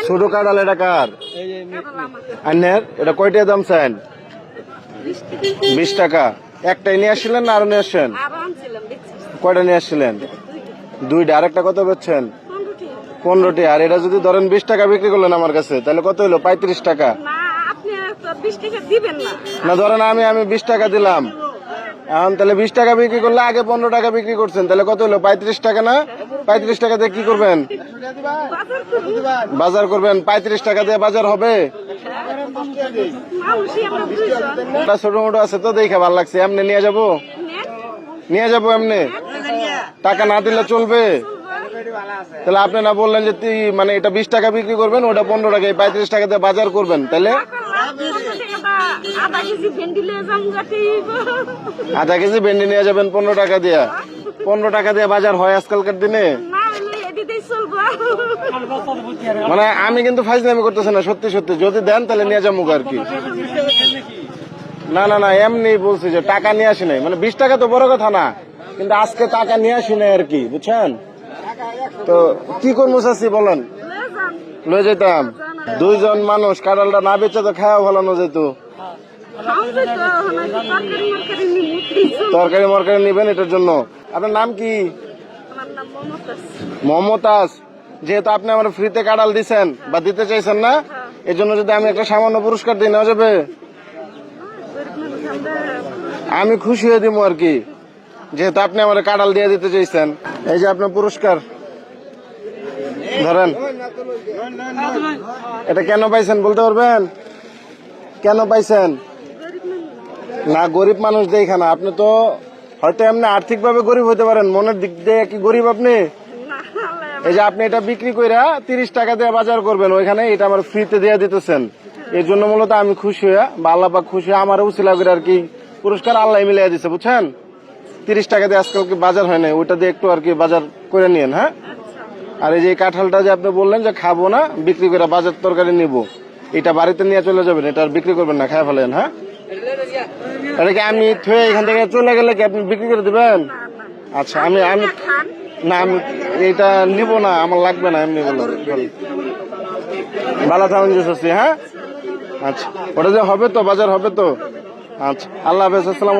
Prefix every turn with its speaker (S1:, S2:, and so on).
S1: ছোট কাঁঠাল এটা কার? আন্নের এটা কয়টা দাম চান? 20 টাকা। একটাই নিয়ে আসছিলেন না আরো নিয়ে আসছেন? কয়টা নিয়ে আসছিলেন? দুইটা। আরেকটা কত বেচছেন? 15টি। আর এটা যদি ধরেন 20 টাকা বিক্রি করলেন আমার কাছে, তাহলে কত হলো? 35 টাকা। না ধরেন আমি 20 টাকা দিলাম, এখন তাহলে 20 টাকা বিক্রি করলে আগে 15 টাকা বিক্রি করছেন, তাহলে কত হলো? 35 টাকা না? 35 টাকা দিয়ে কি করবেন? বাজার করবেন। 35 টাকা দিয়ে বাজার হবে? ছোট মোটো আছে তো দেখে ভালো লাগছে, এমনি নিয়ে যাবো এমনি। টাকা না দিলে চলবে? তাহলে আপনি না বললেন যে মানে এটা 20 টাকা বিক্রি করবেন, ওটা 15 টাকায় 35 টাকা দিয়ে বাজার করবেন, তাহলে আধা কেজি ভেন্ডি নিয়ে যাবেন 15 টাকা দিয়ে? 15 টাকা দিয়ে বাজার হয় আজকালকার দিনে? মানে আমি কিন্তু ফাইজলামি করতেছি না, সত্যি সত্যি যদি দেন তাহলে নিয়ে যাবো আর কি। না না না, এমনি বলছি যে টাকা নিয়ে আসি নাই, মানে 20 টাকা তো বড় কথা না, কিন্তু আজকে টাকা নিয়ে আসি নাই আর কি, বুঝছেন? তো কি করবো চাচ্ছি বলেন? লয়ে যেতাম। দুইজন মানুষ, কাঁঠালটা না বেচে তো খাওয়া ভালো যেত। তরকারি মরকারি নিবেন এটার জন্য। আপনার নাম কি? মমতাজ। যেহেতু আপনি আমার ফ্রিতে কাঁঠাল দিচ্ছেন বা দিতে চাইছেন না, এর জন্য যদি আমি একটা সামান্য পুরস্কার দিই, নেওয়া যাবে? আমি খুশি হয়ে দিব আর কি, যেহেতু আপনি আমার কাঁঠাল দিয়ে দিতে চাইছেন। এই যে আপনার পুরস্কার ধরেন। এটা কেন পাইছেন বলতে পারবেন? কেন পাইছেন? না, গরিব মানুষ দেখে না, আপনি তো হয়তো এমনি আর্থিক ভাবে গরিব হতে পারেন, মনের দিক দিয়ে কি গরিব আপনি? এই যে আপনি এটা বিক্রি কইরা 30 টাকা দিয়ে বাজার করবেন, ওইখানে এটা আমার ফ্রিতে দিয়ে দিতেছেন। এর জন্য মূলত আমি খুশি হয়ে বা আল্লাহ পাক খুশি হয়ে আমার উছিলা করে আর কি পুরস্কার আল্লাহ মিলিয়ে দিচ্ছে, বুঝছেন? 30 টাকা দিয়ে আজকাল কি বাজার হয় না, ওইটা দিয়ে একটু আর কি বাজার করে নিয়েন। হ্যাঁ, আর এই যে কাঁঠালটা যে আপনি বললেন যে খাবো না, বিক্রি করে বাজার তরকারি নিব, এটা বাড়িতে নিয়ে চলে যাবেন, এটা আর বিক্রি করবেন না, খায় ফেলেন। হ্যাঁ, এটা কি আমি থুয়ে এখান থেকে চলে গেলে কি আপনি বিক্রি করে দিবেন? আচ্ছা, আমি না, আমি এটা নিব না, আমার লাগবে না, এমনি বললাম। ভালো থাকুন জুসি। হ্যাঁ, আচ্ছা, ওটা যে হবে তো, বাজার হবে তো। আচ্ছা, আল্লাহ হাফেজ, আসসালাম।